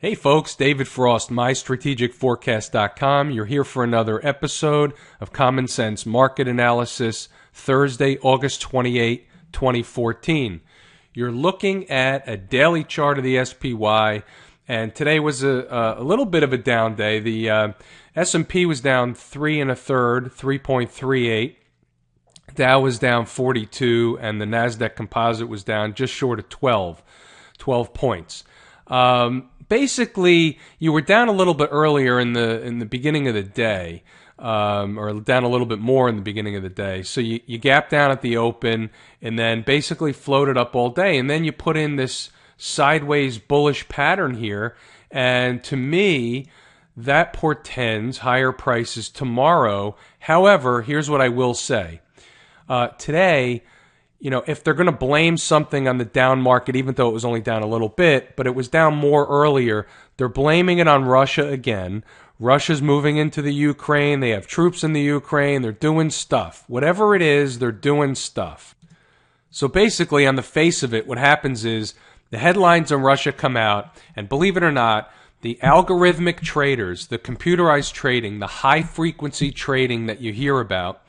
Hey folks, David Frost, MyStrategicForecast.com. You're here for another episode of Common Sense Market Analysis, Thursday, August 28, 2014. You're looking at a daily chart of the SPY, and today was a little bit of a down day. The S&P was down 3 1/3, 3.38. Dow was down 42, and the NASDAQ Composite was down just short of 12 points. Basically, you were down a little bit earlier in the beginning of the day, or down a little bit more in the beginning of the day. So you gapped down at the open and then basically floated up all day. And then you put in this sideways bullish pattern here. And to me, that portends higher prices tomorrow. However, here's what I will say. Today, if they're going to blame something on the down market, even though it was only down a little bit, but it was down more earlier, they're blaming it on Russia again. Russia's moving into the Ukraine. They have troops in the Ukraine. They're doing stuff. Whatever it is, they're doing stuff. So basically, on the face of it, what happens is the headlines on Russia come out, and believe it or not, the algorithmic traders, the computerized trading, the high-frequency trading that you hear about,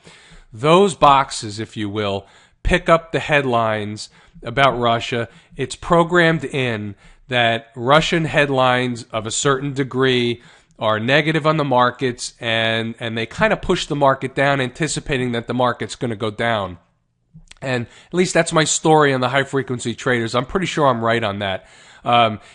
those boxes, if you will, pick up the headlines about Russia. It's programmed in that Russian headlines of a certain degree are negative on the markets, and they kind of push the market down, anticipating that the market's going to go down. And at least that's my story on the high-frequency traders. I'm pretty sure I'm right on that.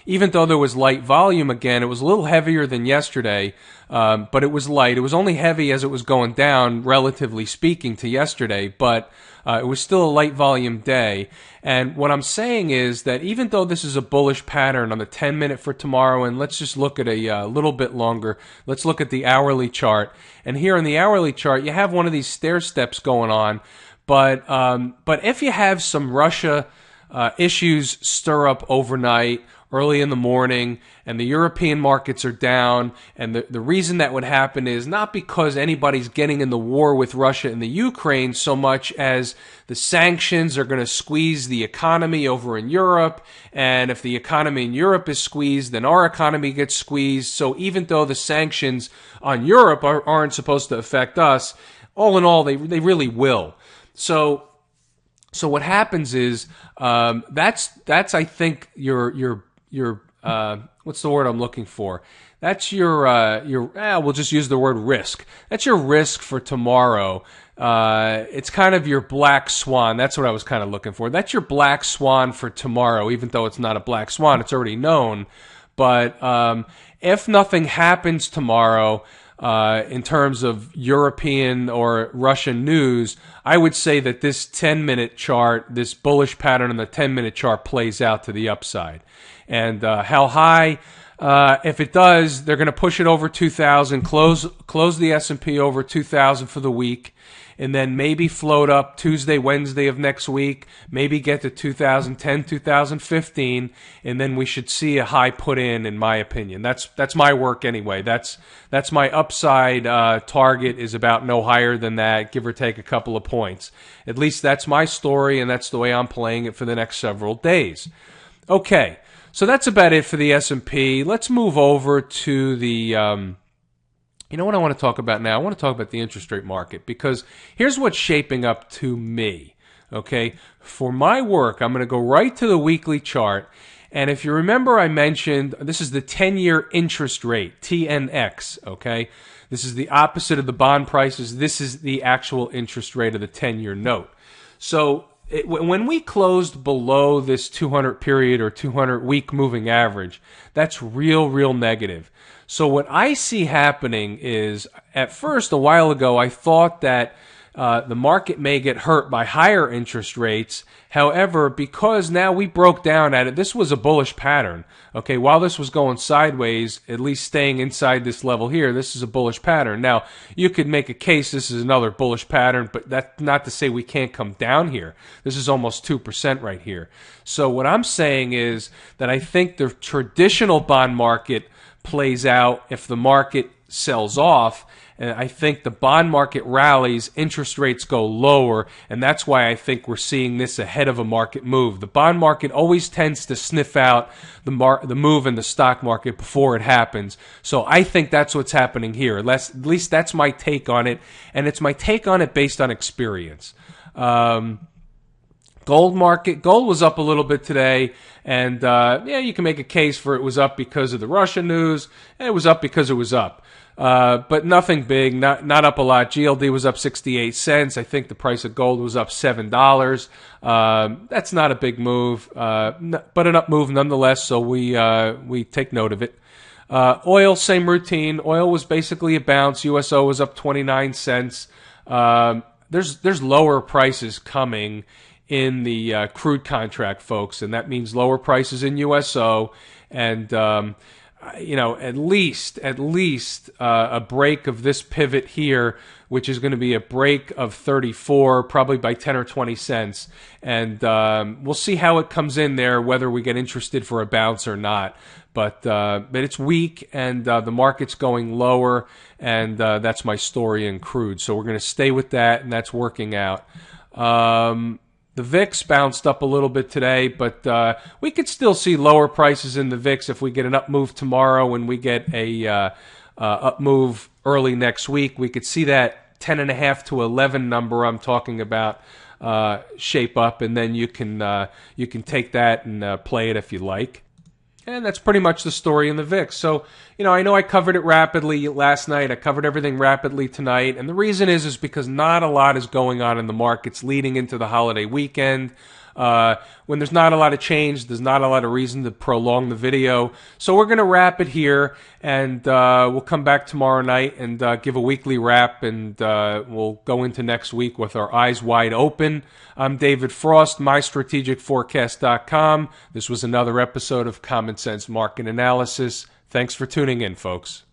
Even though there was light volume again, it was a little heavier than yesterday, but it was light. It was only heavy as it was going down, relatively speaking, to yesterday, but it was still a light volume day. And what I'm saying is that even though this is a bullish pattern on the 10-minute for tomorrow, and let's just look at a little bit longer, let's look at the hourly chart. And here in the hourly chart, you have one of these stair steps going on, but if you have some Russia issues stir up overnight, early in the morning, and the European markets are down, and the reason that would happen is not because anybody's getting in the war with Russia and the Ukraine so much as the sanctions are going to squeeze the economy over in Europe, and if the economy in Europe is squeezed, then our economy gets squeezed. So even though the sanctions on Europe aren't supposed to affect us, all in all, they really will. So what happens is that's I think your what's the word I'm looking for? That's your we'll just use the word risk. That's your risk for tomorrow. It's kind of your black swan. That's what I was kind of looking for. That's your black swan for tomorrow, even though it's not a black swan. It's already known. But if nothing happens tomorrow, in terms of European or Russian news, I would say that this 10-minute chart, this bullish pattern on the 10-minute chart plays out to the upside. And how high? If it does, they're going to push it over 2,000, close the S&P over 2,000 for the week, and then maybe float up Tuesday, Wednesday of next week, maybe get to 2010, 2015, and then we should see a high put in my opinion. That's my work anyway. That's my upside target is about no higher than that, give or take a couple of points. At least that's my story, and that's the way I'm playing it for the next several days. Okay, so that's about it for the S&P. Let's move over to the you know what I want to talk about now? I want to talk about the interest rate market, because here's what's shaping up to me, okay? For my work, I'm going to go right to the weekly chart, and if you remember, I mentioned this is the 10-year interest rate, TNX, okay? This is the opposite of the bond prices. This is the actual interest rate of the 10-year note. So when we closed below this 200 period or 200 week moving average, that's real negative. So what I see happening is, at first, a while ago, I thought that the market may get hurt by higher interest rates. However, because now we broke down at it, this was a bullish pattern. Okay, while this was going sideways, at least staying inside this level here, this is a bullish pattern. Now, you could make a case this is another bullish pattern, but that's not to say we can't come down here. This is almost 2% right here. So what I'm saying is that I think the traditional bond market plays out if the market sells off, and I think the bond market rallies, interest rates go lower, and that's why I think we're seeing this ahead of a market move. The bond market always tends to sniff out the move in the stock market before it happens. So I think that's what's happening here. At least that's my take on it, and it's my take on it based on experience. Gold market, gold was up a little bit today, and you can make a case for it was up because of the Russia news, and it was up because it was up. But nothing big, not up a lot. GLD was up 68 cents. I think the price of gold was up $7. That's not a big move, but an up move nonetheless, so we take note of it. Oil, same routine. Oil was basically a bounce. USO was up 29 cents. There's lower prices coming in the crude contract, folks, and that means lower prices in USO, and at least a break of this pivot here, which is going to be a break of 34, probably by 10 or 20 cents, and we'll see how it comes in there, whether we get interested for a bounce or not. But it's weak, and the market's going lower, and that's my story in crude. So we're going to stay with that, and that's working out. The VIX bounced up a little bit today, but we could still see lower prices in the VIX if we get an up move tomorrow and we get a up move early next week. We could see that 10.5 to 11 number I'm talking about shape up, and then you can take that and play it if you like. And that's pretty much the story in the VIX. So, I know I covered it rapidly last night. I covered everything rapidly tonight. And the reason is because not a lot is going on in the markets leading into the holiday weekend. When there's not a lot of change, there's not a lot of reason to prolong the video. So we're going to wrap it here, and we'll come back tomorrow night and give a weekly wrap, and we'll go into next week with our eyes wide open. I'm David Frost, mystrategicforecast.com. This was another episode of Common Sense Market Analysis. Thanks for tuning in, folks.